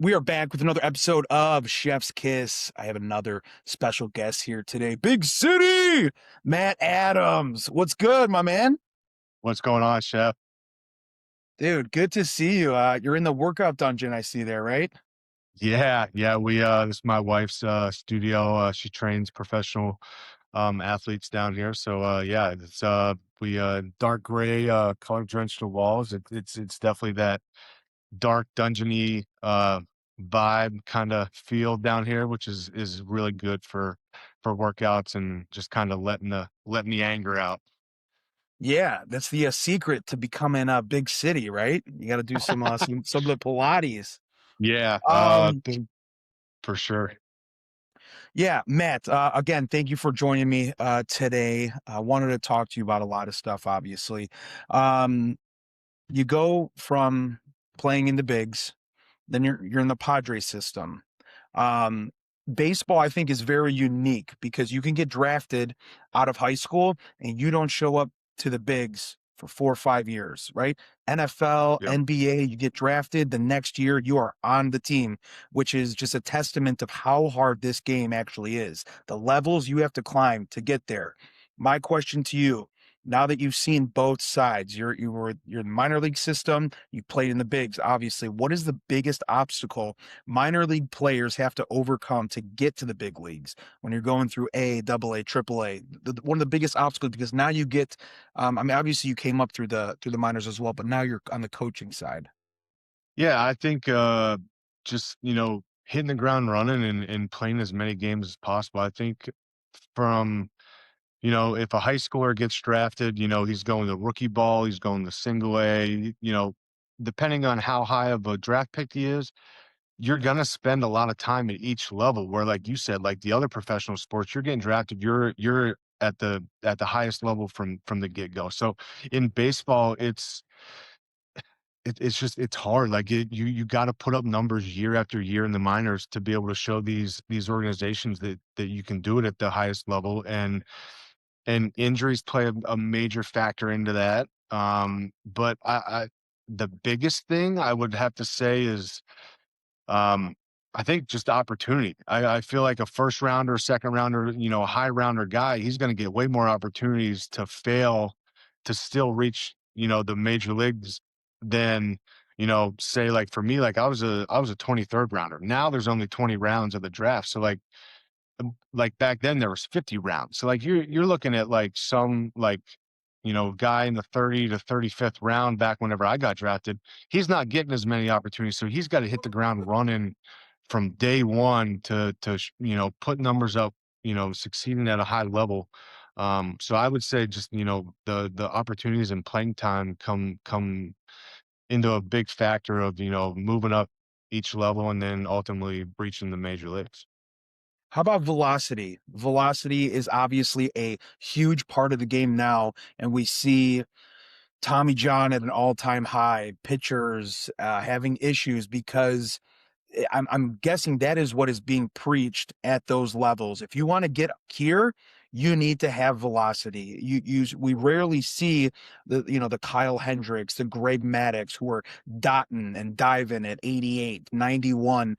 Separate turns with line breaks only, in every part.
We are back with another episode of Chef's Kiss. I have another special guest here today. Big City, Matt Adams. What's good, my man?
What's going on, Sheff?
Dude, good to see you. You're in the workout dungeon, I see there, right?
Yeah, this is my wife's studio. She trains professional athletes down here. So yeah, it's we dark gray color drenched the walls. It's definitely that dark dungeony vibe kind of feel down here, which is really good for workouts and just kind of letting the anger out.
Yeah, that's the secret to becoming a big city, right? You got to do some of the Pilates.
Yeah,
Um,
for sure.
yeah, Matt. Again, thank you for joining me today. I wanted to talk to you about a lot of stuff. Obviously, um, you go from playing in the bigs. Then you're in the Padres system. Um, Baseball, I think, is very unique because you can get drafted out of high school and you don't show up to the bigs for 4 or 5 years, right? NFL,
Yep.
NBA, you get drafted, the next year you are on the team, which is just a testament of how hard this game actually is. The levels you have to climb to get there. My question to you, now that you've seen both sides, you're in the minor league system, you played in the bigs, obviously. What is the biggest obstacle minor league players have to overcome to get to the big leagues when you're going through A, double A, triple A? One of the biggest obstacles because now you get, I mean, obviously you came up through the minors as well, but now you're on the coaching side.
Yeah, I think just hitting the ground running and playing as many games as possible. I think from if a high schooler gets drafted, he's going to rookie ball, he's going to single A, depending on how high of a draft pick he is, you're gonna spend a lot of time at each level where, like you said, like the other professional sports, you're getting drafted, you're at the highest level from the get-go. So in baseball, it's just it's hard. Like you got to put up numbers year after year in the minors to be able to show these organizations that you can do it at the highest level, and injuries play a major factor into that. But I the biggest thing I would have to say is um, I think just opportunity. I feel like a first rounder, second rounder, a high rounder guy, he's going to get way more opportunities to fail to still reach, the major leagues than, say like for me, like I was a 23rd rounder. Now there's only 20 rounds of the draft. So like back then there was 50 rounds. So like you're looking at like some like guy in the 30 to 35th round back whenever I got drafted, he's not getting as many opportunities. So he's got to hit the ground running from day one to put numbers up, succeeding at a high level. So I would say just, the opportunities and playing time come into a big factor of, moving up each level and then ultimately reaching the major leagues.
How about velocity? Velocity is obviously a huge part of the game now, and we see Tommy John at an all-time high, pitchers having issues because I'm guessing that is what is being preached at those levels. If you want to get here, you need to have velocity. We rarely see the Kyle Hendricks, the Greg Maddux who are dotting and diving at 88, 91.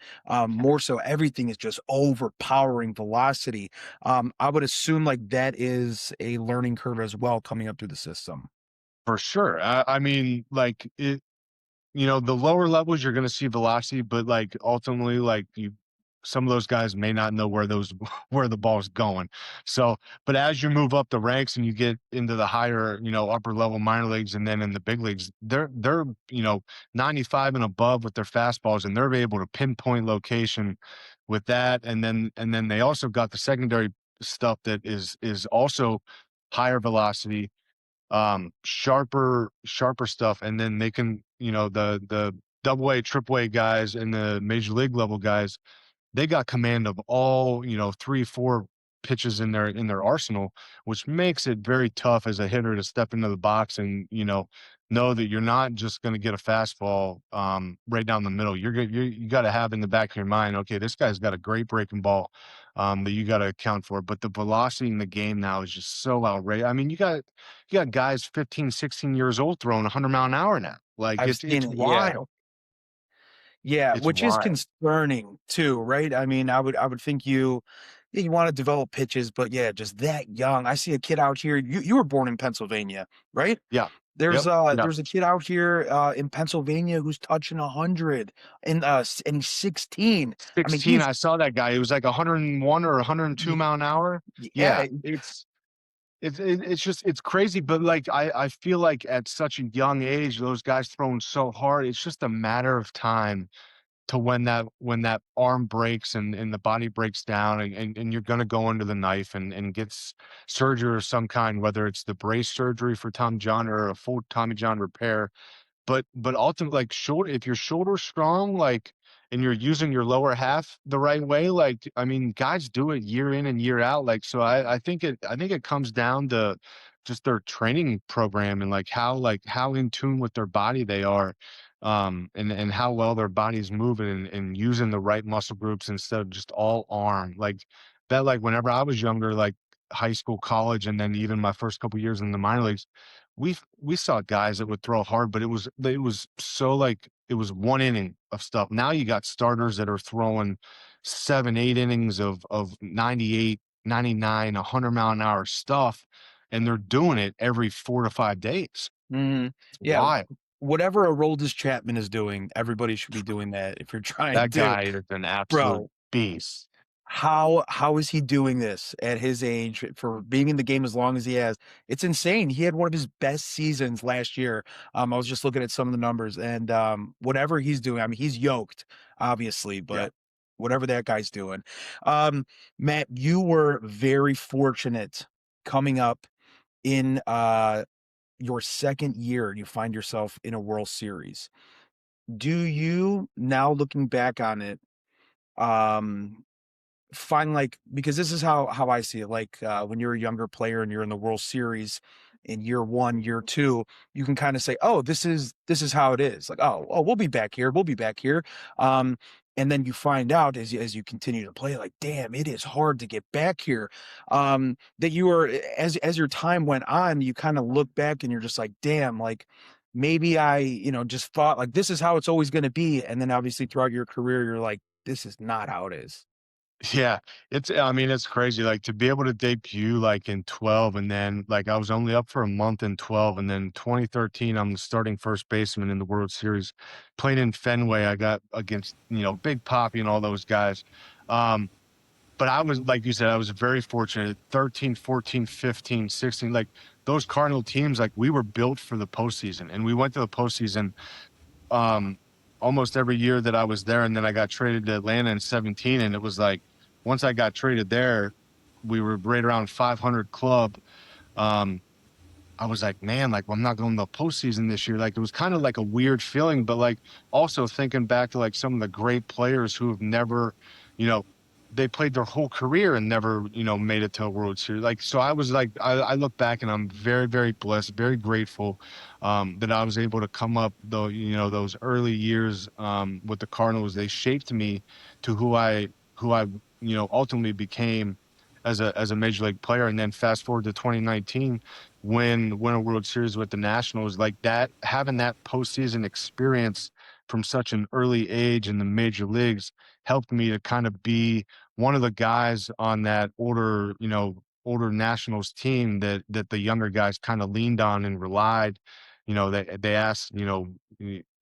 More so, everything is just overpowering velocity. I would assume like that is a learning curve as well coming up through the system.
For sure. I mean, like the lower levels, you're gonna see velocity, but, like, ultimately, like, some of those guys may not know where those where the ball's going. So, but as you move up the ranks and you get into the higher, upper level minor leagues and then in the big leagues, they're 95 and above with their fastballs, and they're able to pinpoint location with that, and then they also got the secondary stuff that is also higher velocity, sharper stuff, and then they can, the double A, triple A guys and the major league level guys, they got command of all, 3, 4 pitches in their arsenal, which makes it very tough as a hitter to step into the box and, know that you're not just gonna get a fastball, right down the middle. You gotta have in the back of your mind, "Okay, this guy's got a great breaking ball," that you gotta account for, but the velocity in the game now is just so outrageous. I mean, you got guys 15, 16 years old throwing 100 mile an hour now. Like,
I've
it's
seen it, yeah.
wild.
Yeah,
It's
which is
wild.
concerning too, right? I mean, I would think you want to develop pitches, but yeah, just that young. I see a kid out here. You were born in Pennsylvania, right?
Yeah.
There's
Yep. Yeah.
there's a kid out here in Pennsylvania who's touching 100 in 16. I mean,
16,
he's
I saw that guy. He was like 101 or 102
y-
mile an hour. Yeah,
yeah.
it's just it's crazy, but like I feel like at such a young age, those guys throwing so hard, it's just a matter of time to when that arm breaks and the body breaks down and you're gonna go under the knife and gets surgery of some kind, whether it's the brace surgery for Tom John or a full Tommy John repair. But ultimately, like, shoulder if your shoulder's strong, like, and you're using your lower half the right way, like, I mean, guys do it year in and year out, like, so I think it comes down to just their training program and, like, how in tune with their body they are, and how well their body's moving and using the right muscle groups instead of just all arm, like, whenever I was younger, like, high school, college, and then even my first couple years in the minor leagues, we saw guys that would throw hard, but it was so like it was 1 inning of stuff. Now you got starters that are throwing 7, 8 innings of 98, 99, 100 mile an hour stuff, and they're doing it every 4 to 5 days.
Mhm.
It's
Yeah,
wild.
whatever Aroldis Chapman is doing, everybody should be doing that if you're trying
That
to.
guy is an absolute
Bro,
beast.
how is he doing this at his age for being in the game as long as he has? It's insane. He had one of his best seasons last year. I was just looking at some of the numbers and whatever he's doing, I mean, he's yoked, obviously,
Yeah.
but whatever that guy's doing. Um, Matt, you were very fortunate coming up in your second year, you find yourself in a World Series. Do you now looking back on it, um find like because this is how I see it, like, when you're a younger player and you're in the World Series in year 1, year 2, you can kinda say, "Oh, this is how it is." Like, "Oh, we'll be back here, we'll be back here." Um, and then you find out as you continue to play, like, "Damn, it is hard to get back here." That you are as your time went on, you kinda look back and you're just like, "Damn, like, maybe I, just thought, like, this is how it's always gonna be." And then obviously throughout your career, you're like, "This is not how it is."
Yeah, I mean, it's crazy, like, to be able to debut, like, in 12 and then, like, I was only up for a month in 12, and then 2013, I'm the starting first baseman in the World Series. Played in Fenway, I got against, Big Poppy and all those guys. Um, but I was like you said, I was very fortunate. 13, 14, 15, 16, like, those Cardinal teams, like, we were built for the postseason, and we went to the postseason um, almost every year that I was there, and then I got traded to Atlanta in 17, and it was like once I got traded there, we were right around 500 club. Um, I was like, man, like, well, I'm not going to the postseason this year. Like, it was kind of like a weird feeling, but like also thinking back to like some of the great players who have never, you know, they played their whole career and never, made it to a World Series. Like, so I was like, I look back and I'm very, very blessed, very grateful that I was able to come up though, those early years with the Cardinals. They shaped me to who I, ultimately became as a major league player. And then fast forward to 2019 win a World Series with the Nationals, like that, having that postseason experience from such an early age in the major leagues helped me to kind of be one of the guys on that older Nationals team that the younger guys kind of leaned on and relied. They asked,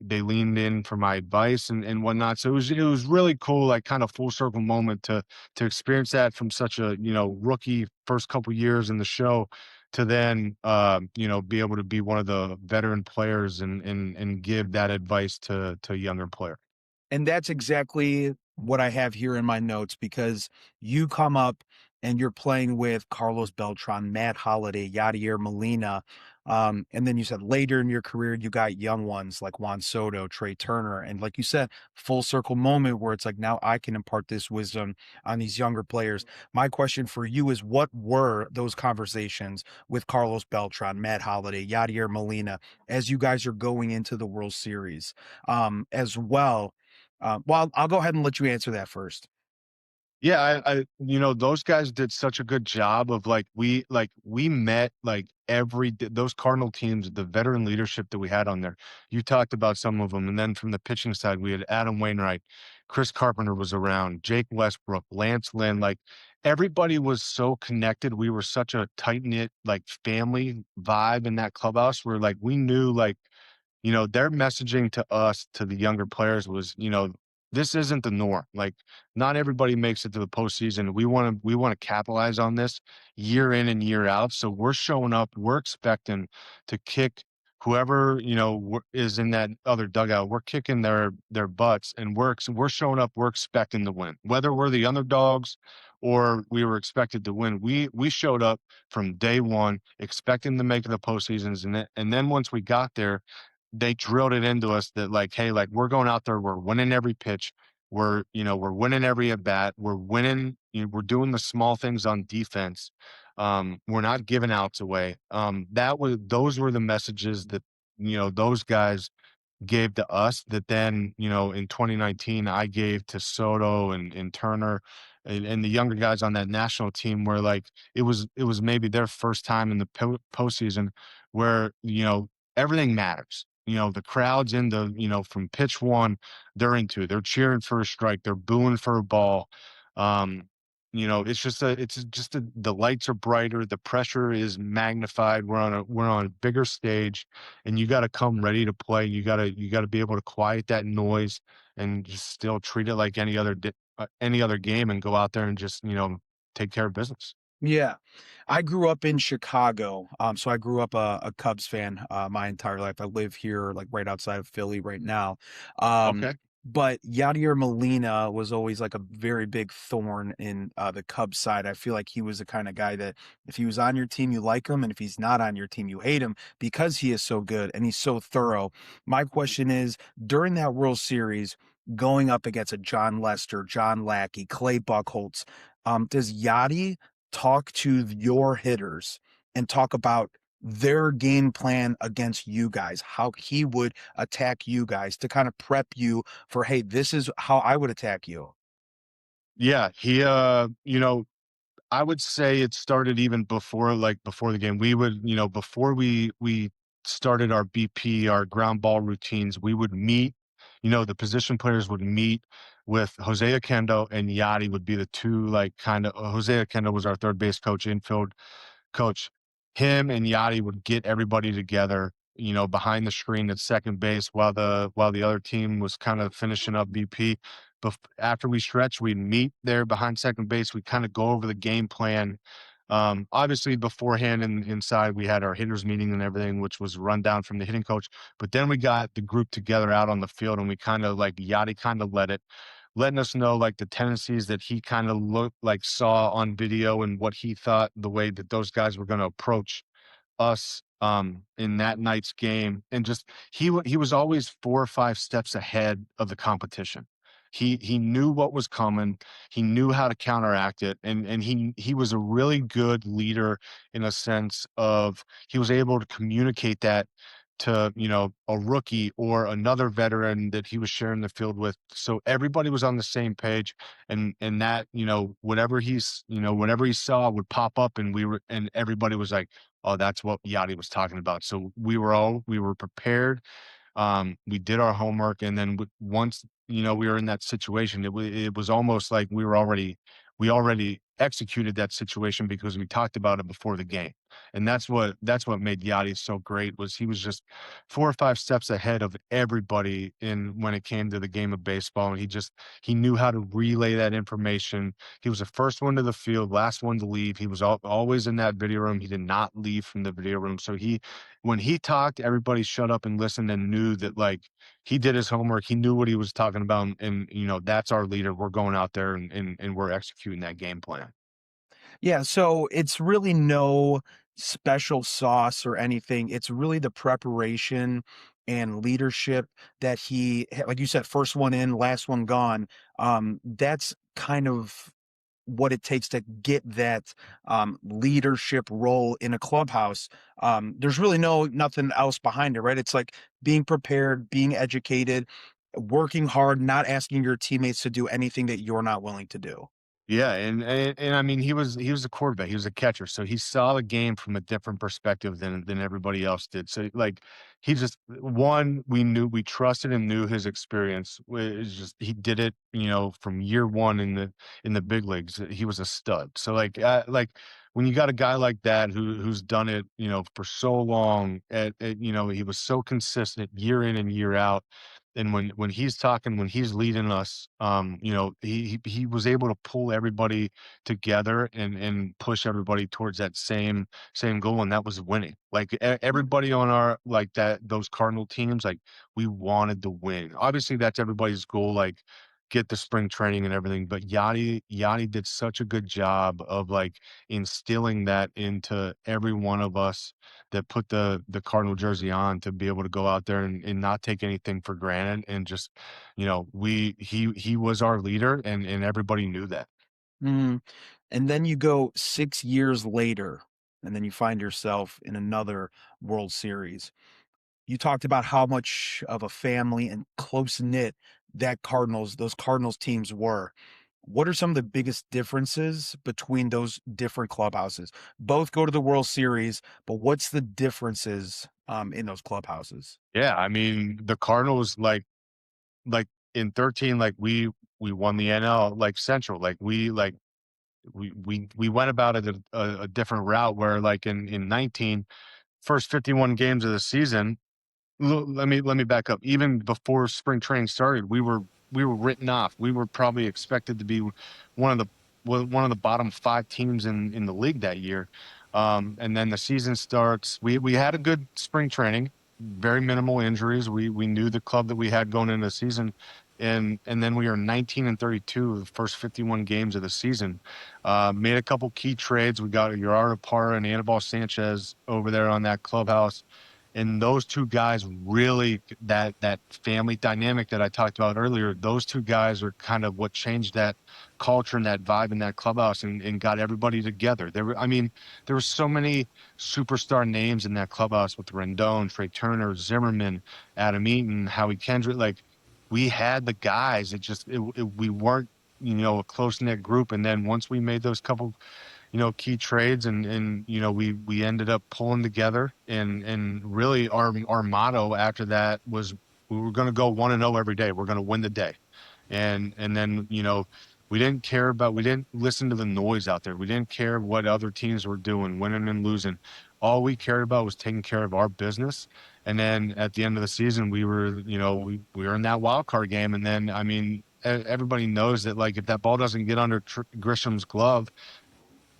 they leaned in for my advice and whatnot. So it was really cool, like kind of full circle moment to experience that from such a rookie first couple years in the show to then be able to be one of the veteran players and give that advice to a younger player.
And that's exactly what I have here in my notes because you come up and you're playing with Carlos Beltran, Matt Holliday, Yadier Molina. And then you said later in your career, you got young ones like Juan Soto, Trey Turner. And like you said, full circle moment where it's like, now I can impart this wisdom on these younger players. My question for you is what were those conversations with Carlos Beltran, Matt Holliday, Yadier Molina, as you guys are going into the World Series as well? Well, I'll go ahead and let you answer that first.
Yeah, those guys did such a good job of we met like those Cardinal teams, the veteran leadership that we had on there. You talked about some of them, and then from the pitching side, we had Adam Wainwright, Chris Carpenter was around, Jake Westbrook, Lance Lynn. Like everybody was so connected. We were such a tight knit like family vibe in that clubhouse where like we knew like their messaging to us, to the younger players was, this isn't the norm. Like, not everybody makes it to the postseason. We want to capitalize on this year in and year out. So we're showing up. We're expecting to kick whoever is in that other dugout. We're kicking their butts, and we're showing up. We're expecting to win, whether we're the underdogs or we were expected to win. We showed up from day one, expecting to make the postseasons, and then once we got there they drilled it into us that like, hey, like we're going out there, we're winning every pitch, we're winning every at bat, we're winning, we're doing the small things on defense. We're not giving outs away. Those were the messages that those guys gave to us that then, in 2019 I gave to Soto and Turner and the younger guys on that national team where like it was maybe their first time in the postseason where, everything matters. The crowd's into, from pitch one, they're into, they're cheering for a strike, they're booing for a ball. Um, the lights are brighter, the pressure is magnified. We're on a bigger stage and you got to come ready to play. You got to be able to quiet that noise and just still treat it like any other game and go out there and just take care of business.
Yeah. I grew up in Chicago. So I grew up a Cubs fan my entire life. I live here like right outside of Philly right now. Um,
Okay.
but Yadier Molina was always like a very big thorn in the Cubs side. I feel like he was the kind of guy that if he was on your team, you like him, and if he's not on your team, you hate him because he is so good and he's so thorough. My question is, during that World Series, going up against a Jon Lester, Jon Lackey, Clay Buchholz, does Yadi talk to your hitters and talk about their game plan against you guys, how he would attack you guys to kind of prep you for, hey, this is how I would attack you?
Yeah, I would say it started even before the game. We would, before we started our BP, our ground ball routines, we would meet, the position players would meet with Jose Akendo and Yadi would be the two like kind of Jose Akendo was our third base coach, infield coach. Him and Yadi would get everybody together, behind the screen at second base while the other team was kind of finishing up BP. After we stretch, we'd meet there behind second base. We kind of go over the game plan. Obviously, beforehand and inside, we had our hitters meeting and everything, which was run down from the hitting coach. But then we got the group together out on the field, and we kind of like Yadi kind of letting us know like the tendencies that he kind of looked like saw on video and what he thought the way that those guys were going to approach us in that night's game and just he was always 4 or 5 steps ahead of the competition. He knew what was coming. He knew how to counteract it and he was a really good leader in a sense of he was able to communicate that to, a rookie or another veteran that he was sharing the field with. So everybody was on the same page and that, whatever he saw would pop up and everybody was like, oh, that's what Yadi was talking about. So we were prepared. We did our homework, and then once we were in that situation, it was almost like we already executed that situation because we talked about it before the game, and that's what made Yadi so great was he was just 4 or 5 steps ahead of everybody in when it came to the game of baseball, and he knew how to relay that information. He was the first one to the field, last one to leave. He was always in that video room. He did not leave from the video room, so when he talked, everybody shut up and listened and knew that like he did his homework. He knew what he was talking about. And that's our leader. We're going out there and we're executing that game plan.
Yeah, so it's really no special sauce or anything. It's really the preparation and leadership that like you said, first one in, last one gone. That's kind of what it takes to get that leadership role in a clubhouse. There's really nothing else behind it, right? It's like being prepared, being educated, working hard, not asking your teammates to do anything that you're not willing to do.
Yeah, and I mean, he was a quarterback, he was a catcher, so he saw the game from a different perspective than everybody else did. So, like, he just one, we trusted and knew his experience was just he did it, from year one in the big leagues. He was a stud. So, like when you got a guy like that who's done it, for so long, he was so consistent year in and year out. And when he's talking, when he's leading us, he was able to pull everybody together and push everybody towards that same goal, and that was winning. Like everybody on our like that those Cardinal teams, like we wanted to win. Obviously, that's everybody's goal. Like get the spring training and everything. But Yadi did such a good job of like instilling that into every one of us that put the Cardinal jersey on to be able to go out there and not take anything for granted and just, he was our leader and everybody knew that.
Mm. And then you go 6 years later, and then you find yourself in another World Series. You talked about how much of a family and close-knit those Cardinals teams were. What are some of the biggest differences between those different clubhouses? Both go to the World Series, but what's the differences, in those clubhouses?
Yeah, I mean, the Cardinals like in 13, like we won the NL like Central. Like we went about it a different route where like in 19 first 51 games of the season. Let me back up. Even before spring training started, we were written off. We were probably expected to be one of the one of the bottom 5 teams in the league that year. And then the season starts. We had a good spring training, very minimal injuries. We knew the club that we had going into the season, and then we are 19-32 the first 51 games of the season. Made a couple key trades. We got Gerardo Parra and Anibal Sanchez over there on that clubhouse, and those 2 guys really that family dynamic that I talked about earlier, those 2 guys are kind of what changed that culture and that vibe in that clubhouse and got everybody together. I mean, there were so many superstar names in that clubhouse with Rendon, Trey Turner, Zimmerman, Adam Eaton, Howie Kendrick. Like we had the guys. We weren't, a close knit group. And then once we made those couple key trades and we ended up pulling together and really our motto after that was we were going to go 1-0 every day. We're going to win the day. And then, we didn't listen to the noise out there. We didn't care what other teams were doing, winning and losing. All we cared about was taking care of our business. And then at the end of the season, we were in that wild card game. And then, I mean, everybody knows that like if that ball doesn't get under Grisham's glove,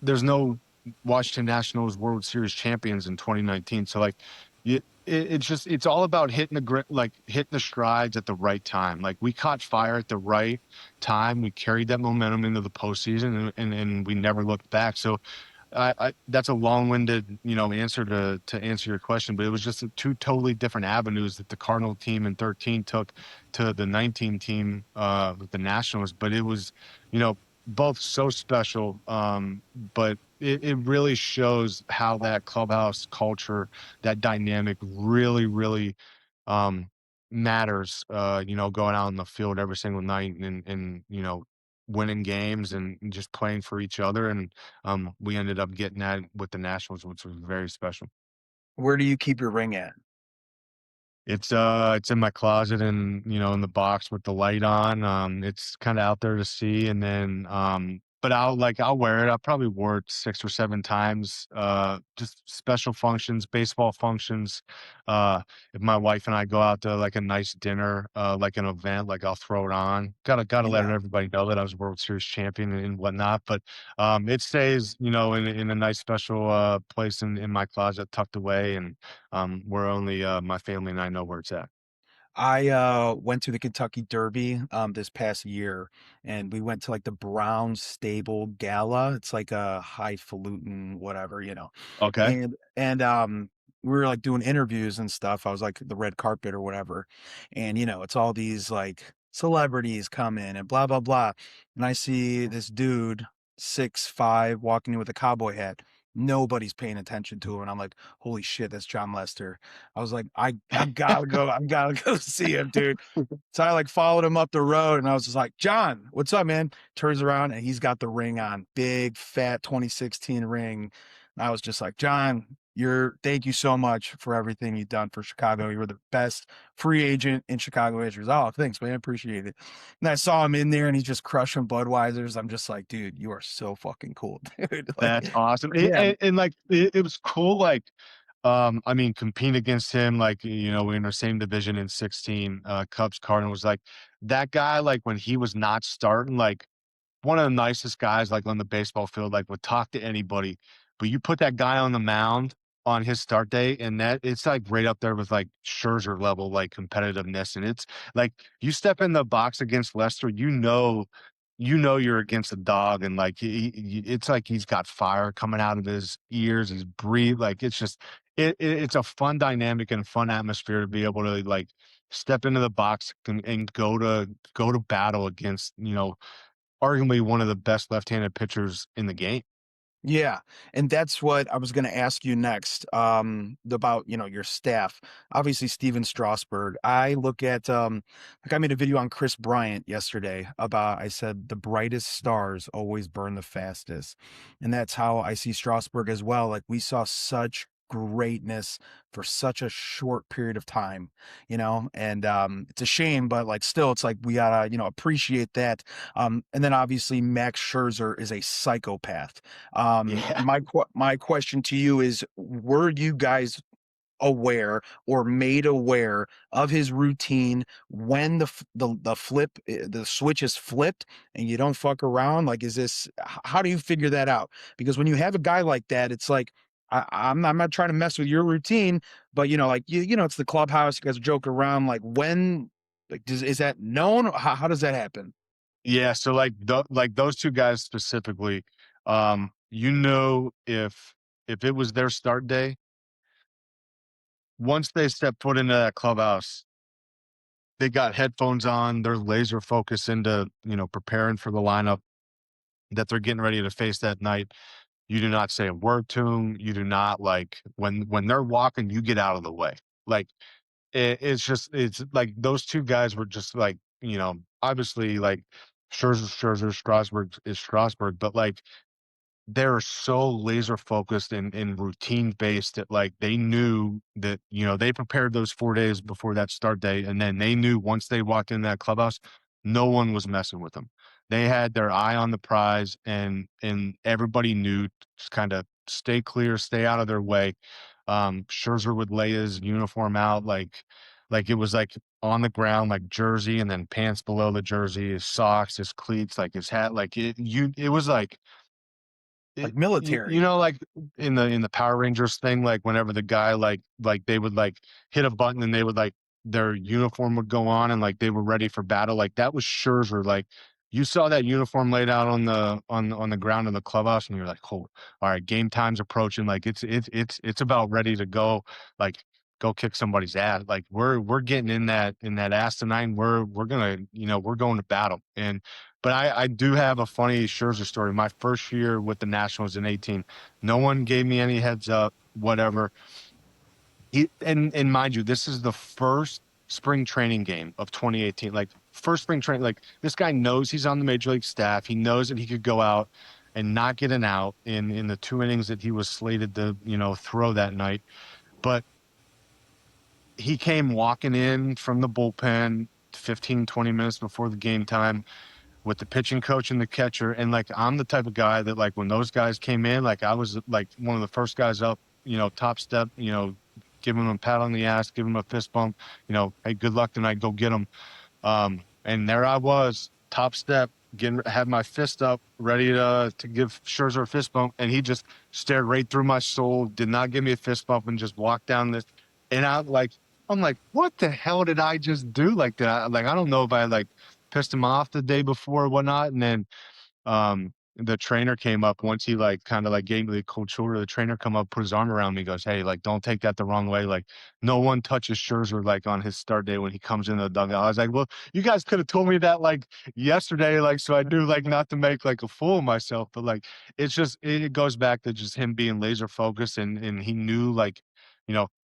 there's no Washington Nationals World Series champions in 2019. So like it's all about hitting the strides at the right time. Like we caught fire at the right time. We carried that momentum into the postseason and we never looked back. So that's a long-winded, answer to answer your question, but it was just 2 totally different avenues that the Cardinal team in 13 took to the 19 team with the Nationals. But it was, both so special. But it really shows how that clubhouse culture, that dynamic really um matters, going out in the field every single night and winning games and just playing for each other. And we ended up getting that with the Nationals, which was very special.
Where do you keep your ring at?
It's in my closet and, in the box with the light on. It's kinda out there to see, and then, but I'll wear it. I probably wore it 6 or 7 times, just special functions, baseball functions. If my wife and I go out to, like, a nice dinner, like, an event, like, I'll throw it on. Gotta let
Yeah.
everybody know that I was World Series champion and whatnot, but, it stays, in a nice special, place in my closet tucked away, and where only, my family and I know where it's at.
I, went to the Kentucky Derby, this past year, and we went to, like, the Brown Stable Gala. It's like a highfalutin whatever,
Okay.
we were, like, doing interviews and stuff. I was, like, the red carpet or whatever, and, it's all these, like, celebrities come in and blah, blah, blah, and I see this dude, 6'5", walking in with a cowboy hat. nobody's paying attention to him. And I'm like, holy shit, that's Jon Lester. I was like, I gotta go. I gotta go see him, dude. So I like followed him up the road and I was just like, John, what's up, man? Turns around and he's got the ring on, big, fat 2016 ring. And I was just like, John, thank you so much for everything you've done for Chicago. You were the best free agent in Chicago history. Oh, thanks, man. Appreciate it. And I saw him in there and he's just crushing Budweiser's. I'm just like, dude, you are so fucking cool, dude.
That's
Like,
awesome.
yeah,
And like it was cool, like I mean, competing against him, like, we're in the same division in 16, Cubs Cardinals, like that guy, like when he was not starting, like one of the nicest guys, like on the baseball field, like would talk to anybody. But you put that guy on the mound on his start day, and that it's like right up there with like Scherzer level, like competitiveness. And it's like you step in the box against Lester, you're against a dog, and like it's like he's got fire coming out of his ears. He's breathe like it's just it's a fun dynamic and fun atmosphere to be able to like step into the box and go to battle against arguably one of the best left-handed pitchers in the game.
yeah, and that's what I was gonna ask you next, about, your staff. Obviously, Steven Strasburg. I look at, like I made a video on Chris Bryant yesterday about I said, "The brightest stars always burn the fastest," and that's how I see Strasburg as well. Like, we saw such greatness for such a short period of time, and, it's a shame, but, like, still, it's like we gotta, appreciate that, and then obviously Max Scherzer is a psychopath.
Yeah.
My question to you is, were you guys aware or made aware of his routine when the switch is flipped and you don't fuck around? Like, how do you figure that out? Because when you have a guy like that, it's like, I'm not trying to mess with your routine, but like it's the clubhouse. You guys joke around. Like when, like, is that known? How does that happen?
Yeah, so like those 2 guys specifically, if it was their start day, once they step foot into that clubhouse, they got headphones on, they're laser focused into, preparing for the lineup that they're getting ready to face that night. You do not say a word to them. You do not like when they're walking, you get out of the way. Like it's like those 2 guys were just like, obviously like Scherzer, Strasburg is Strasburg, but like they're so laser focused and routine based that like they knew that they prepared those 4 days before that start day, and then they knew once they walked in that clubhouse, no one was messing with them. They had their eye on the prize, and everybody knew to kind of stay clear, stay out of their way. Scherzer would lay his uniform out like it was like on the ground, like jersey, and then pants below the jersey, his socks, his cleats, like his hat, like it was like
Like
you
military?
know, like in the Power Rangers thing, like whenever the guy like they would like hit a button and they would like their uniform would go on and like they were ready for battle. Like that was Scherzer. Like you saw that uniform laid out on the ground in the clubhouse, and you're like, oh, all right, game time's approaching. Like it's about ready to go. Like go kick somebody's ass. Like we're getting in that ass tonight. And we're gonna we're going to battle. But I do have a funny Scherzer story. My first year with the Nationals in 18, no one gave me any heads up, whatever. And mind you, this is the first spring training game of 2018. Like first spring training, like this guy knows he's on the major league staff. He knows that he could go out and not get an out in the 2 innings that he was slated to, throw that night. But he came walking in from the bullpen 15, 20 minutes before the game time with the pitching coach and the catcher. And like, I'm the type of guy that like when those guys came in, like I was like one of the first guys up, top step, giving them a pat on the ass, giving them a fist bump, hey, good luck tonight, go get them. And there I was, top step, had my fist up, ready to give Scherzer a fist bump, and he just stared right through my soul, did not give me a fist bump, and just walked down this. And I'm like, what the hell did I just do? Like that? Like I don't know if I like pissed him off the day before or whatnot, and then the trainer came up once he, like, kinda, like, gave me the cold shoulder, the trainer come up, put his arm around me, goes, "Hey, like, don't take that the wrong way, like, no one touches Scherzer, like, on his start day when he comes in the dugout." I was like, "Well, you guys coulda told me that, like, yesterday, like, so I knew, like, not to make, like, a fool of myself," but, like, it's just it goes back to just him being laser focused, and he knew, like,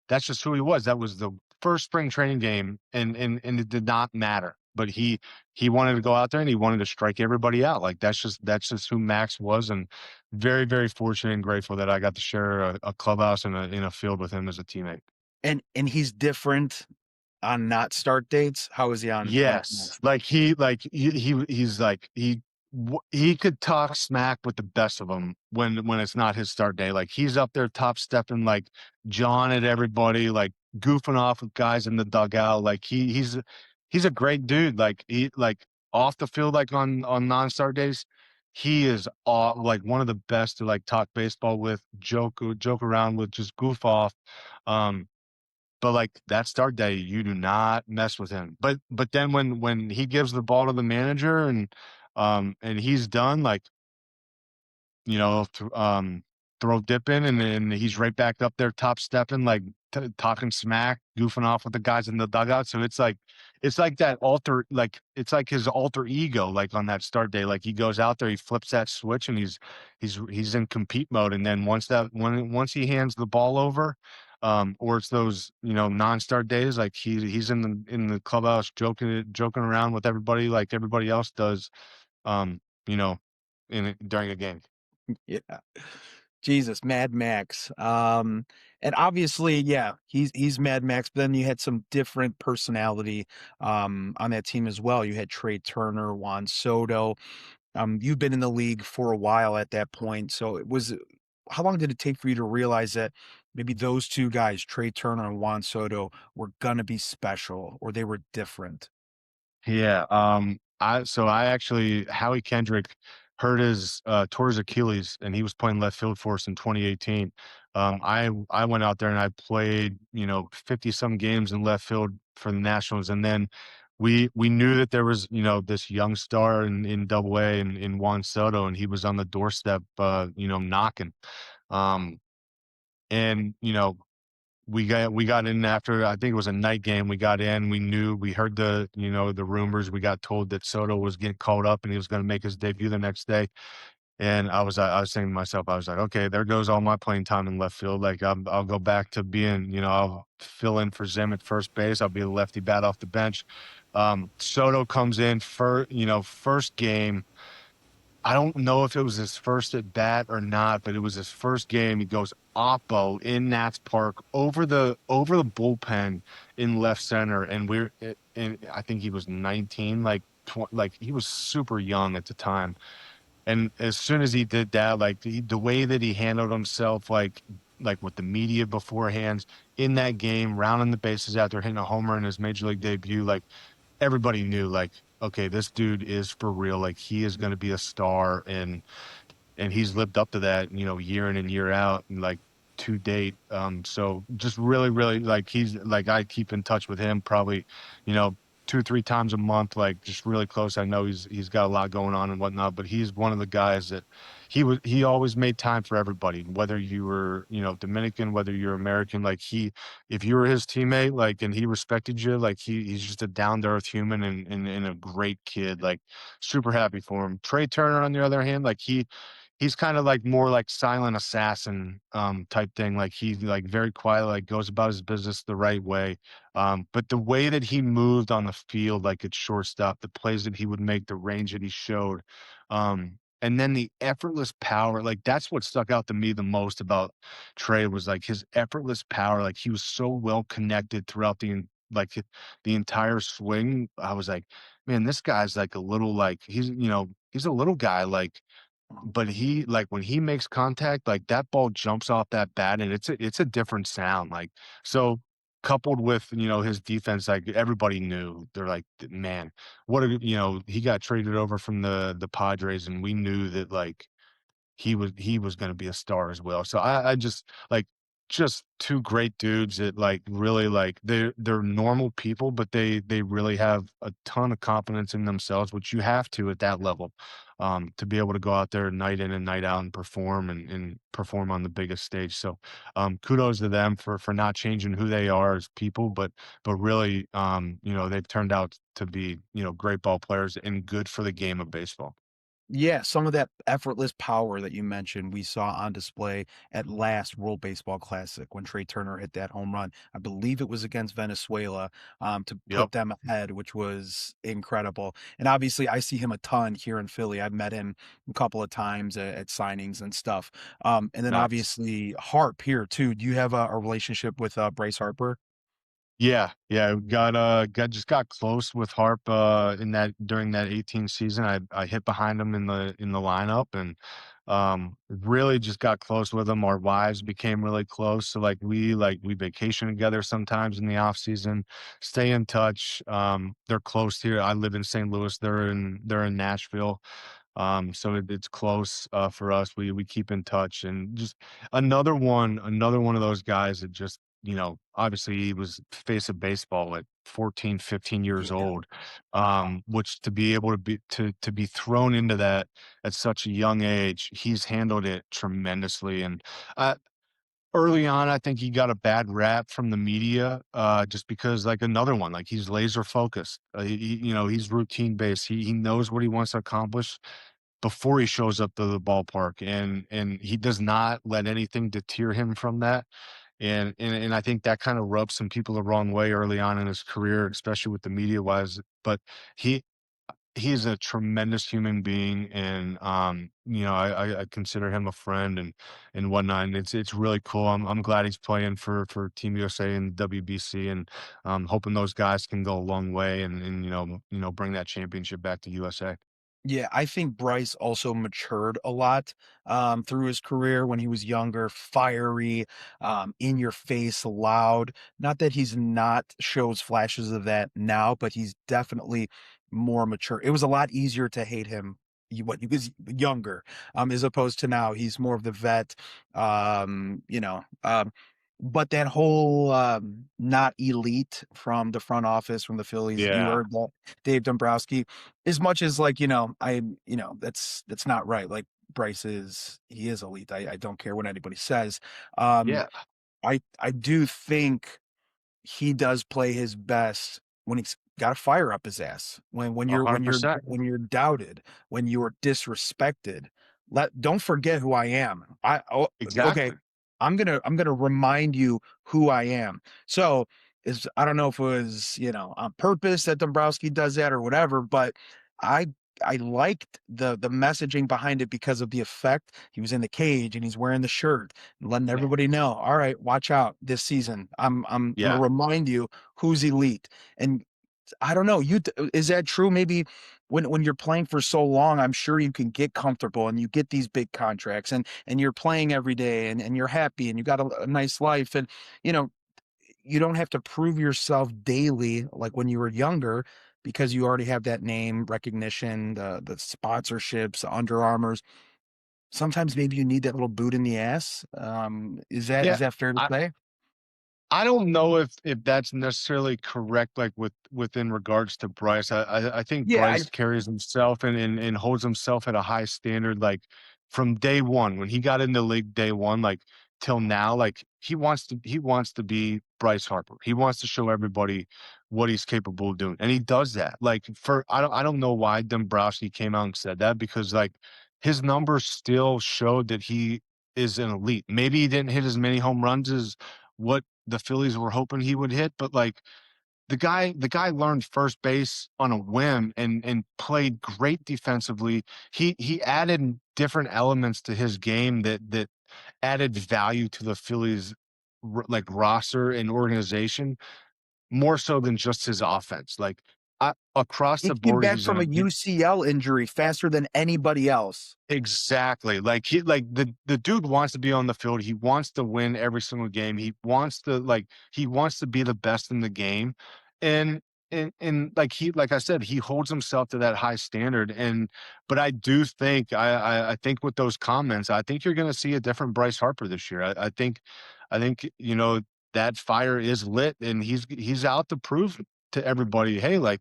that's just who he was. That was the first spring training game, and it did not matter, but he wanted to go out there and he wanted to strike everybody out. Like that's just who Max was, and very, very fortunate and grateful that I got to share a clubhouse and in a field with him as a teammate.
And he's different on not start dates? How is he on
Yes, he's like he could talk smack with the best of them when it's not his start day. Like he's up there top stepping like John at everybody, like goofing off with guys in the dugout. Like he's a great dude. Like he like off the field, like on non-start days, he is like one of the best to like talk baseball with, joke around with, just goof off. Um, but, like, that start day, you do not mess with him. But then when he gives the ball to the manager and he's done, like, you know, throw dip in, and then he's right back up there top stepping, like, talking smack, goofing off with the guys in the dugout, so it's like that it's like his alter ego, like, on that start day, like, he goes out there, he flips that switch, and he's in compete mode, and then once he hands the ball over, or it's those, non-start days, like, he's in the clubhouse joking around with everybody like everybody else does, you know, during a game.
Yeah. Jesus, Mad Max. And obviously, yeah, he's Mad Max, but then you had some different personality on that team as well. You had Trey Turner, Juan Soto. You've been in the league for a while at that point. So it was how long did it take for you to realize that maybe those two guys, Trey Turner and Juan Soto, were gonna be special or they were different?
Yeah, I actually Howie Kendrick tore his Achilles, and he was playing left field for us in 2018. I went out there and I played, 50 some games in left field for the Nationals, and then we knew that there was, this young star in Double A in Juan Soto, and he was on the doorstep, knocking. Um, and we got in after, I think it was a night game. We got in, we heard the rumors. We got told that Soto was getting called up and he was going to make his debut the next day. And I was saying to myself, I was like, okay, there goes all my playing time in left field. Like I'll go back to being, I'll fill in for Zim at first base. I'll be the lefty bat off the bench. Soto comes in first game. I don't know if it was his first at bat or not, but it was his first game. He goes oppo in Nats Park over the bullpen in left center, and and I think he was 19, like like he was super young at the time. And as soon as he did that, like the way that he handled himself, like with the media beforehand in that game, rounding the bases after hitting a homer in his major league debut, like everybody knew, like, okay, this dude is for real. Like he is going to be a star, and he's lived up to that, year in and year out, and like to date. So just really, really like he's like I keep in touch with him probably, you know, 2 3 times a month, like just really close. I know he's got a lot going on and whatnot, but he's one of the guys that he always made time for everybody, whether you were, Dominican, whether you're American, like if you were his teammate, like, and he respected you, like he's just a down to earth human, and a great kid, like super happy for him. Trey Turner, on the other hand, like he's kind of like more like silent assassin type thing. Like he's like very quiet, like goes about his business the right way. But the way that he moved on the field, like at shortstop, the plays that he would make, the range that he showed, and then the effortless power, like that's what stuck out to me the most about Trey was like his effortless power. Like he was so well connected throughout the entire swing. I was like, man, this guy's like a little, like he's a little guy, like, but he, like, when he makes contact, like, that ball jumps off that bat, and it's a different sound, like, so coupled with, his defense, like, everybody knew. They're like, "Man, he got traded over from the Padres, and we knew that, like, he was gonna be a star as well." So I just like, just two great dudes that like really like they're normal people, but they really have a ton of confidence in themselves, which you have to at that level, to be able to go out there night in and night out and perform and perform on the biggest stage. So kudos to them for not changing who they are as people, but really they've turned out to be, great ball players and good for the game of baseball.
Yeah, some of that effortless power that you mentioned, we saw on display at last World Baseball Classic when Trey Turner hit that home run. I believe it was against Venezuela, to
Yep.
put them ahead, which was incredible. And obviously, I see him a ton here in Philly. I've met him a couple of times at signings and stuff. And then
Nice.
obviously Harp here too. Do you have a relationship with Bryce Harper?
Yeah, yeah, got close with Harp, in that during that 18 season. I hit behind him in the lineup and, really just got close with him. Our wives became really close, so, we vacation together sometimes in the off season, stay in touch. They're close here. I live in St. Louis, they're in Nashville. So it's close, for us. We keep in touch and just another one of those guys that just, obviously he was face of baseball at 14, 15 years
Yeah.
old. Which to be able to be thrown into that at such a young age, he's handled it tremendously. And uh, early on, I think he got a bad rap from the media, just because like another one, like he's laser focused. He's routine based. He knows what he wants to accomplish before he shows up to the ballpark, and he does not let anything deter him from that. And I think that kind of rubs some people the wrong way early on in his career, especially with the media wise. But he he's a tremendous human being, and I consider him a friend and whatnot. And it's really cool. I'm glad he's playing for Team USA and WBC, and hoping those guys can go a long way and bring that championship back to USA.
Yeah, I think Bryce also matured a lot through his career when he was younger, fiery, in your face, loud. Not that he's not shows flashes of that now, but he's definitely more mature. It was a lot easier to hate him when he was younger, as opposed to now. He's more of the vet, um, you know. Um, but that whole not elite from the front office from the Phillies, you
Yeah,
heard that Dave Dombrowski as much as like, that's not right. Like Bryce he is elite. I don't care what anybody says. Um,
yeah,
I do think he does play his best when he's got a fire up his ass. When
a
you're
hundred percent.
when you're doubted, when you're disrespected. Don't forget who I am. Okay.
Exactly.
I'm gonna remind you who I am. So is I don't know if it was on purpose that Dombrowski does that or whatever, but I I liked the messaging behind it because of the effect. He was in the cage and he's wearing the shirt and letting
Yeah,
everybody know, all right, watch out this season. I'm gonna
yeah.
remind you who's elite. And I don't know, is that true? Maybe when you're playing for so long, I'm sure you can get comfortable and you get these big contracts and you're playing every day and you're happy and you got a nice life and you know you don't have to prove yourself daily like when you were younger because you already have that name recognition, the sponsorships, Under Armours. Sometimes maybe you need that little boot in the ass. Is that
Yeah.
is that fair to
I
say?
I don't know if that's necessarily correct, like, within regards to Bryce. I think
Yeah,
Bryce carries himself and holds himself at a high standard, like, from day one, when he got in the league day one, like, till now, like, he wants to be Bryce Harper. He wants to show everybody what he's capable of doing, and he does that. Like, for I don't know why Dombrowski came out and said that because, like, his numbers still showed that he is an elite. Maybe he didn't hit as many home runs as what the Phillies were hoping he would hit, but, like, the guy learned first base on a whim and played great defensively. He added different elements to his game that added value to the Phillies roster and organization, more so than just his offense. Like, across
he
the
came
board,
back from a UCL injury faster than anybody else.
exactly. The dude wants to be on the field. He wants to win every single game. He wants to be the best in the game. And and like I said, he holds himself to that high standard. And but I do think I think with those comments, I think you're going to see a different Bryce Harper this year. I think that fire is lit, and he's out to prove to everybody, hey, like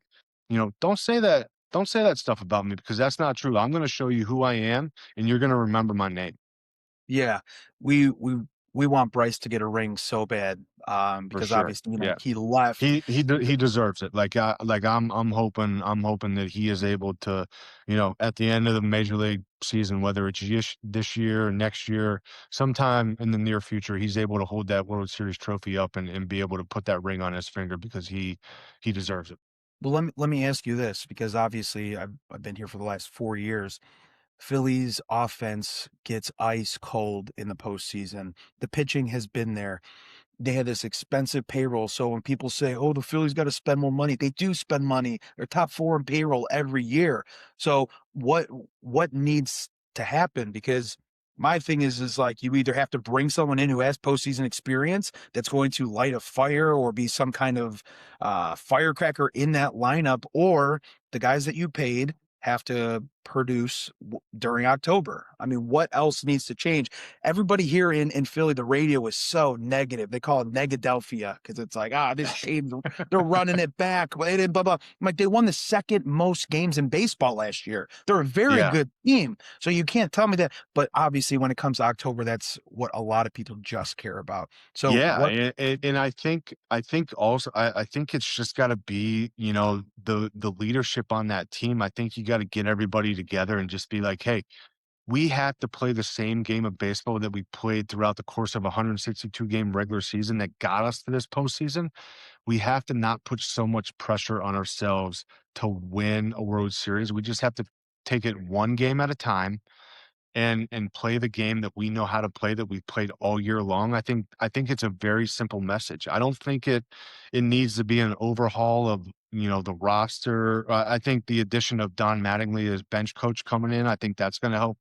don't say that stuff about me because that's not true. I'm going to show you who I am, and you're going to remember my name
Yeah, we want Bryce to get a ring so bad,
for
because
sure.
obviously,
Yeah.
he left.
He deserves it. I'm hoping that he is able to, at the end of the major league season, whether it's this year or next year, sometime in the near future, he's able to hold that World Series trophy up and be able to put that ring on his finger because he deserves it.
Well, let me ask you this, because obviously I've been here for the last 4 years. Phillies offense gets ice cold in the postseason. The pitching has been there. They had this expensive payroll. So when people say, "Oh, the Phillies got to spend more money," they do spend money. They're top four in payroll every year. So what needs to happen? Because my thing is like, you either have to bring someone in who has postseason experience that's going to light a fire or be some kind of firecracker in that lineup, or the guys that you paid have to produce during October. I mean, what else needs to change? Everybody here in Philly, the radio is so negative. They call it Negadelphia because it's like, this team, they're running it back. Blah, blah, blah. I'm like, they won the second most games in baseball last year. They're a very
Yeah.
good team. So you can't tell me that. But obviously, when it comes to October, that's what a lot of people just care about. So
Yeah,
what?
and I think also I think it's just got to be the leadership on that team. I think you got to get everybody together and just be like, hey, we have to play the same game of baseball that we played throughout the course of a 162 game regular season that got us to this postseason. We have to not put so much pressure on ourselves to win a World Series. We just have to take it one game at a time and play the game that we know how to play that we've played all year long. I think it's a very simple message. I don't think it needs to be an overhaul of the roster. I think the addition of Don Mattingly as bench coach coming in, I think that's going to help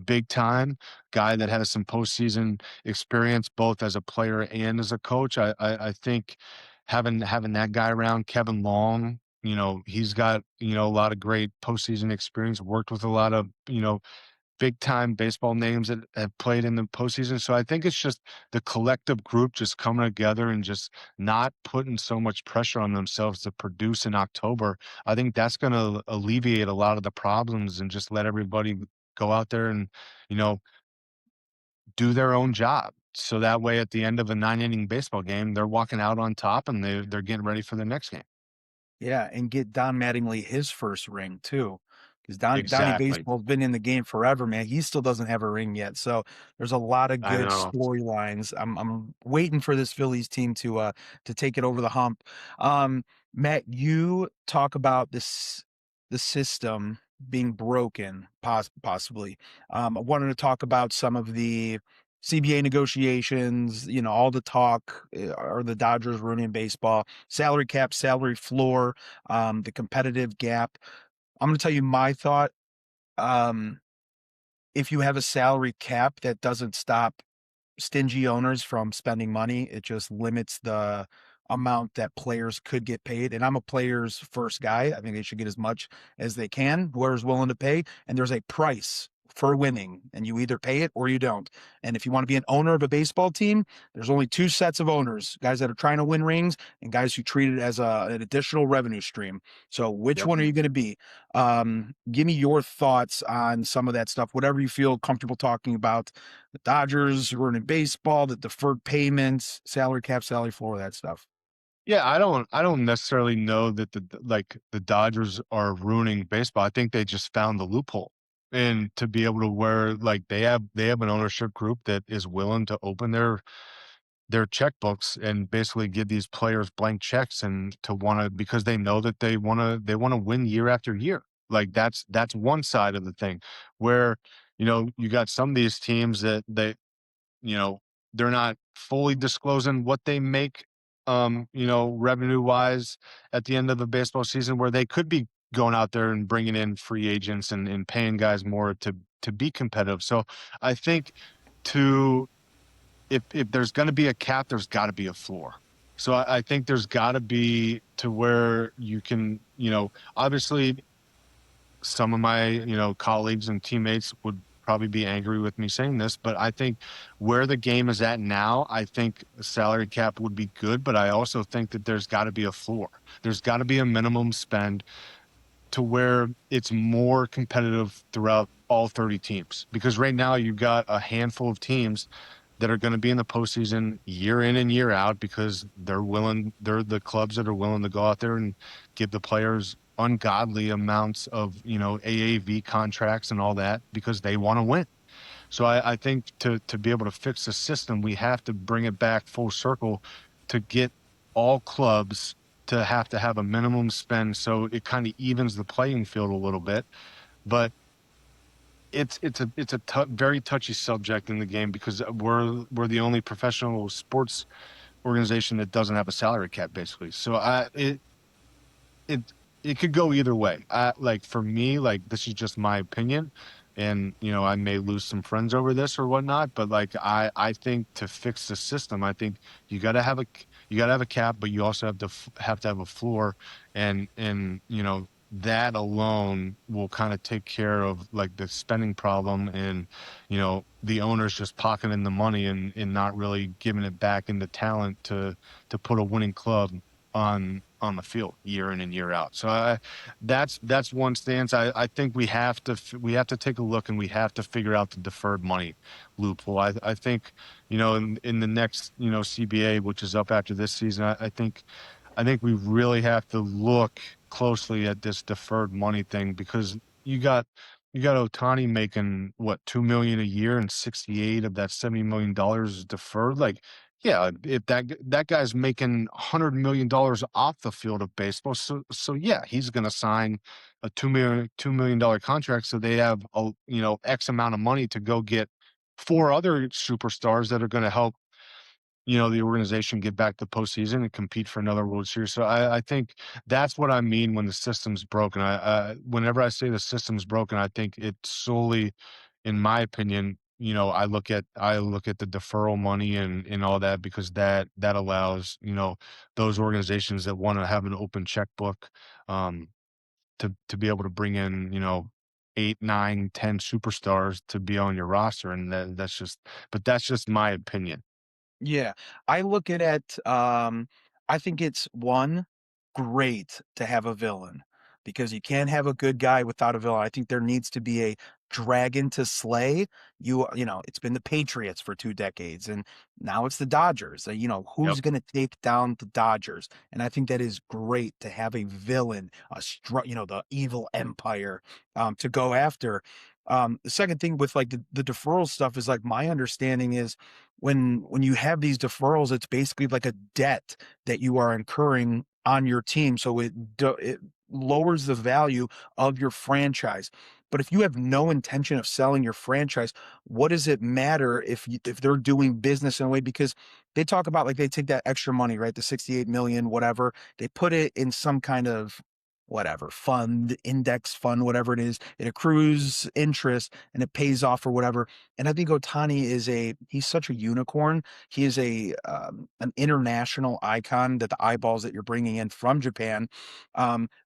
big time. Guy that has some postseason experience both as a player and as a coach. I think having that guy around, Kevin Long. He's got a lot of great postseason experience. Worked with a lot of big time baseball names that have played in the postseason. So I think it's just the collective group just coming together and just not putting so much pressure on themselves to produce in October. I think that's going to alleviate a lot of the problems and just let everybody go out there and, you know, do their own job. So that way at the end of a 9 inning baseball game, they're walking out on top and they're getting ready for the next game.
Yeah, and get Don Mattingly his first ring too, because Donnie
Exactly.
Baseball's been in the game forever, man. He still doesn't have a ring yet, so there's a lot of
I
good
know.
storylines. I'm waiting for this Phillies team to take it over the hump. Matt, you talk about the system being broken, possibly. I wanted to talk about some of the CBA negotiations. All the talk. Are the Dodgers ruining baseball? Salary cap, salary floor, the competitive gap. I'm going to tell you my thought. Um, if you have a salary cap that doesn't stop stingy owners from spending money, it just limits the amount that players could get paid. And I'm a players first guy. I think they should get as much as they can, whoever's willing to pay. And there's a price for winning, and you either pay it or you don't. And if you want to be an owner of a baseball team, there's only two sets of owners: guys that are trying to win rings and guys who treat it as an additional revenue stream. So which
Yep.
one are you going to be? Give me your thoughts on some of that stuff, whatever you feel comfortable talking about. The Dodgers ruining baseball, the deferred payments, salary cap, salary floor, that stuff.
Yeah, I don't necessarily know that the Dodgers are ruining baseball. I think they just found the loophole. And to be able to where like they have an ownership group that is willing to open their checkbooks and basically give these players blank checks and to want to because they know that they want to win year after year. Like that's one side of the thing where you got some of these teams that you know, they're not fully disclosing what they make, revenue wise at the end of the baseball season, where they could be going out there and bringing in free agents and paying guys more to be competitive. So I think to if there's going to be a cap, there's got to be a floor. So I think there's got to be to where you can, obviously some of my, colleagues and teammates would probably be angry with me saying this, but I think where the game is at now, I think a salary cap would be good, but I also think that there's got to be a floor. There's got to be a minimum spend to where it's more competitive throughout all 30 teams. Because right now you've got a handful of teams that are going to be in the postseason year in and year out because they're the clubs that are willing to go out there and give the players ungodly amounts of, AAV contracts and all that because they want to win. So I think to be able to fix the system, we have to bring it back full circle to get all clubs to have a minimum spend so it kind of evens the playing field a little bit. But it's a very touchy subject in the game because we're the only professional sports organization that doesn't have a salary cap, basically. So it it could go either way. Like for me, like this is just my opinion, and I may lose some friends over this or whatnot. But like I think to fix the system, I think you got to have a you got to have a cap, but you also have to have a floor, and that alone will kind of take care of like the spending problem and the owners just pocketing the money and not really giving it back into talent to put a winning club on the field year in and year out. So that's one stance. I think we have to take a look and we have to figure out the deferred money loophole. I think in the next CBA, which is up after this season, I think we really have to look closely at this deferred money thing because you got Otani making what 2 million a year and 68 of that $70 million is deferred. Like, yeah, if that guy's making $100 million off the field of baseball, so yeah, he's going to sign a $2 million contract, so they have X amount of money to go get four other superstars that are going to help the organization get back to the postseason and compete for another World Series. So I think that's what I mean when the system's broken. Whenever I say the system's broken, I think it solely, in my opinion, I look at the deferral money and all that because that allows those organizations that want to have an open checkbook um, to be able to bring in eight, nine, 10 superstars to be on your roster, and that's just my opinion.
Yeah, I look at it, I think it's, 1, great to have a villain, because you can't have a good guy without a villain. I think there needs to be a dragon to slay. It's been the Patriots for 2 decades, and now it's the Dodgers.
Yep.
Who's gonna take down the Dodgers? And I think that is great to have a villain, the evil empire, to go after. The second thing with, like, the deferral stuff is, like, my understanding is when you have these deferrals, it's basically like a debt that you are incurring on your team, so it lowers the value of your franchise. But if you have no intention of selling your franchise, what does it matter if they're doing business in a way? Because they talk about, like, they take that extra money, right? The 68 million, whatever, they put it in some kind of whatever fund, index fund, whatever it is. It accrues interest and it pays off or whatever. And I think Otani he's such a unicorn. He is an international icon that the eyeballs that you're bringing in from Japan.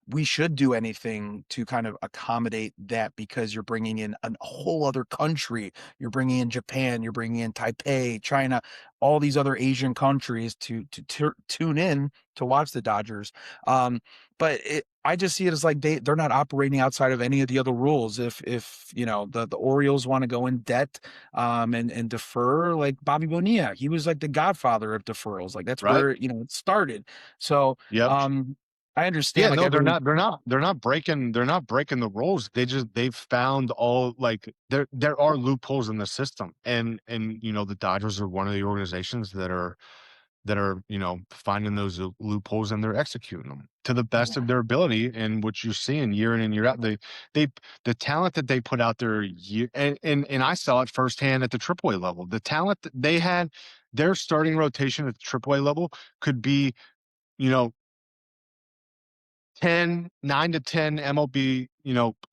We should do anything to kind of accommodate that because you're bringing in a whole other country. You're bringing in Japan, you're bringing in Taipei, China, all these other Asian countries to tune in to watch the Dodgers. But I just see it as like they're not operating outside of any of the other rules. If the Orioles want to go in debt and defer, like Bobby Bonilla, he was like the godfather of deferrals. Like that's
Right.
where it started. So
Yep.
I
Yeah,
understand like
no, they're
everyone.
not they're not breaking the rules. They've found all like there are loopholes in the system. And the Dodgers are one of the organizations that are finding those loopholes and they're executing them to the best of
Yeah.
their ability. And what you're seeing year in and year out, they the talent that they put out there and I saw it firsthand at the AAA level. The talent that they had, their starting rotation at the AAA level could be, you know, 9 to 10 MLB,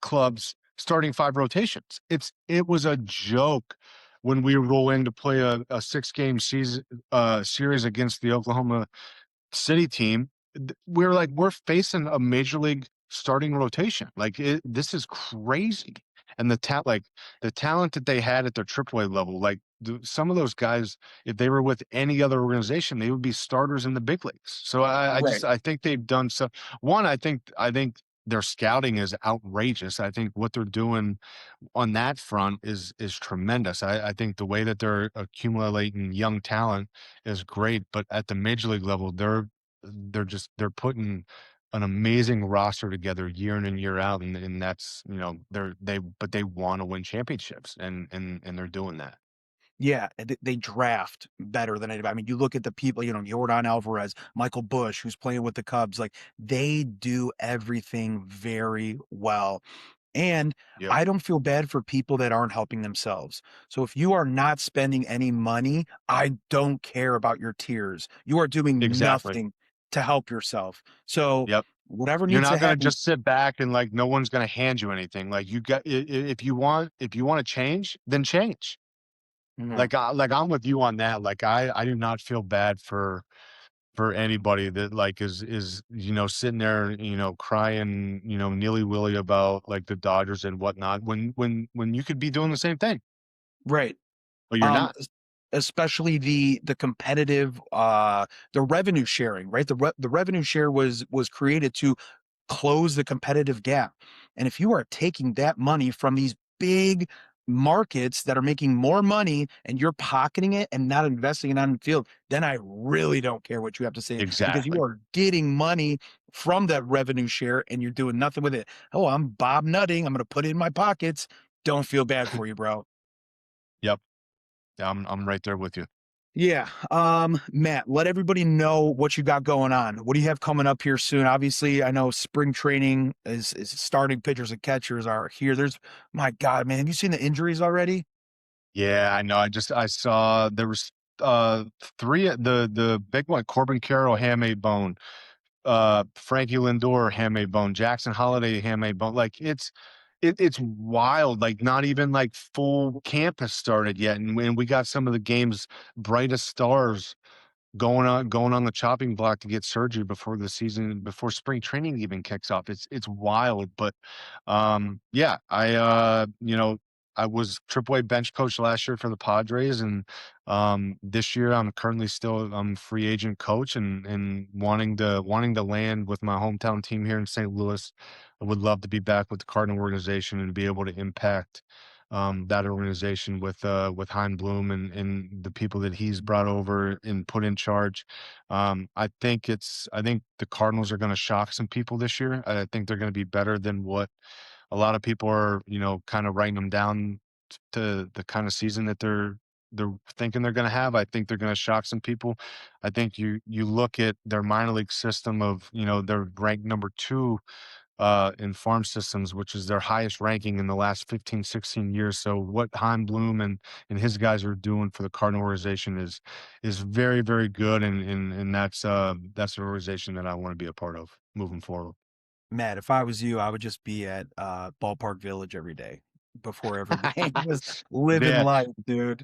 clubs starting 5 rotations. It was a joke when we roll in to play a 6-game series against the Oklahoma city team, we're facing a major league starting rotation. Like this is crazy. And the talent that they had at their AAA level, like some of those guys, if they were with any other organization, they would be starters in the big leagues. So
Right.
I think they've done so. One, I think their scouting is outrageous. I think what they're doing on that front is tremendous. I think the way that they're accumulating young talent is great, but at the major league level, they're putting an amazing roster together year in and year out, and that's they want to win championships, and they're doing that.
Yeah, and they draft better than anybody. I mean, you look at the people, Jordan Alvarez, Michael Bush, who's playing with the Cubs, like they do everything very well. And
Yep,
I don't feel bad for people that aren't helping themselves. So if you are not spending any money, I don't care about your tears. You are doing
exactly.
nothing to help yourself. So
Yep.
whatever
You're
needs to
not gonna
happen.
just sit back and like no one's gonna hand you anything. Like if you want to change, then change.
Mhm.
Like I'm with you on that. Like I do not feel bad for anybody that like is sitting there crying nilly willy about like the Dodgers and whatnot when you could be doing the same thing,
Right.
but you're not.
Es especially the competitive, the revenue sharing, right? The revenue share was created to close the competitive gap, and if you are taking that money from these big markets that are making more money and you're pocketing it and not investing it on the field, then I really don't care what you have to say because you
Exactly.
are getting money from that revenue share and you're doing nothing with it. "Oh, I'm Bob Nutting, I'm gonna put it in my pockets." Don't feel bad for you, bro.
Yep. Yeah, I'm right there with you.
Yeah. Matt, let everybody know what you got going on. What do you have coming up here soon? Obviously, I know spring training is starting, pitchers and catchers are here. My God, man, have you seen the injuries already?
Yeah, I know. I saw there was three, the big one, Corbin Carroll hamate bone, Frankie Lindor hamate bone, Jackson Holliday hamate bone. Like it's wild. Like not even like full camp has started yet, and we got some of the game's brightest stars going on the chopping block to get surgery before spring training even kicks off. It's wild, but yeah, I was AAA bench coach last year for the Padres, and this year I'm currently still free agent coach and wanting to land with my hometown team here in St. Louis. I would love to be back with the Cardinal organization and be able to impact that organization with Hein Bloom and the people that he's brought over and put in charge. I think the Cardinals are going to shock some people this year. I think they're going to be better than what a lot of people are, kind of writing them down to the kind of season that they're thinking they're going to have. I think they're going to shock some people. I think you look at their minor league system of, they're ranked number 2 in farm systems, which is their highest ranking in the last 15, 16 years. So what Heim Bloom and his guys are doing for the Cardinal organization is very, very good. And that's an organization that I want to be a part of moving forward.
Matt, if I was you, I would just be at Ballpark Village every day before every game, just living
Yeah.
life, dude.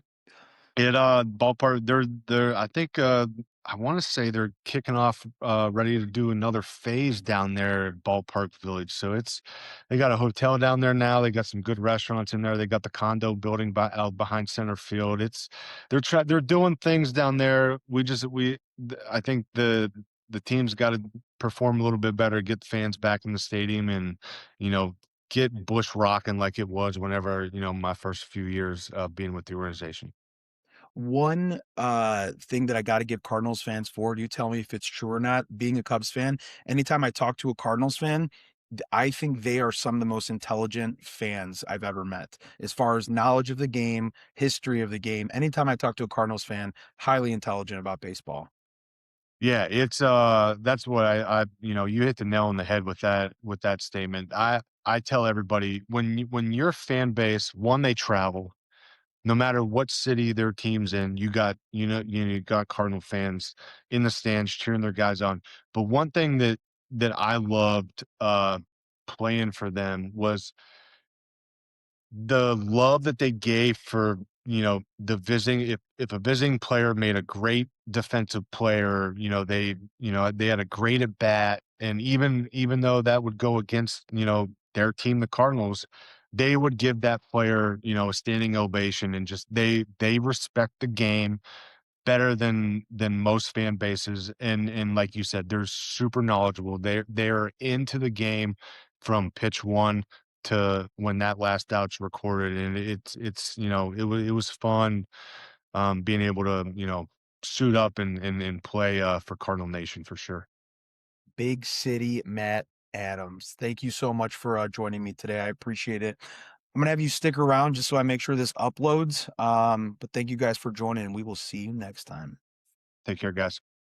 Ballpark, they're I think, I wanna say they're kicking off, ready to do another phase down there at Ballpark Village, so they got a hotel down there now, they got some good restaurants in there, they got the condo building out behind center field, they're doing things down there, I think the team's gotta perform a little bit better, get the fans back in the stadium and, you know, get Bush rocking like it was whenever, my first few years, being with the organization.
One, thing that I gotta give Cardinals fans forward, you tell me if it's true or not, being a Cubs fan, anytime I talk to a Cardinals fan, I think they are some of the most intelligent fans I've ever met. As far as knowledge of the game, history of the game, anytime I talk to a Cardinals fan, highly intelligent about baseball.
Yeah, that's what you hit the nail on the head with that statement. I tell everybody when your fan base, one, they travel, no matter what city their team's in, you got Cardinal fans in the stands cheering their guys on. But one thing that I loved playing for them was the love that they gave for the visiting if a visiting player made a great defensive player, they had a great at bat, and even though that would go against, their team, the Cardinals, they would give that player, a standing ovation, and just they respect the game better than most fan bases, and like you said, they're super knowledgeable. They're into the game from pitch one to when that last out's recorded, and it was fun, being able to, suit up and play, for Cardinal Nation for sure.
Big City Matt Adams. Thank you so much for joining me today. I appreciate it. I'm gonna have you stick around just so I make sure this uploads. But thank you guys for joining, and we will see you next time.
Take care, guys.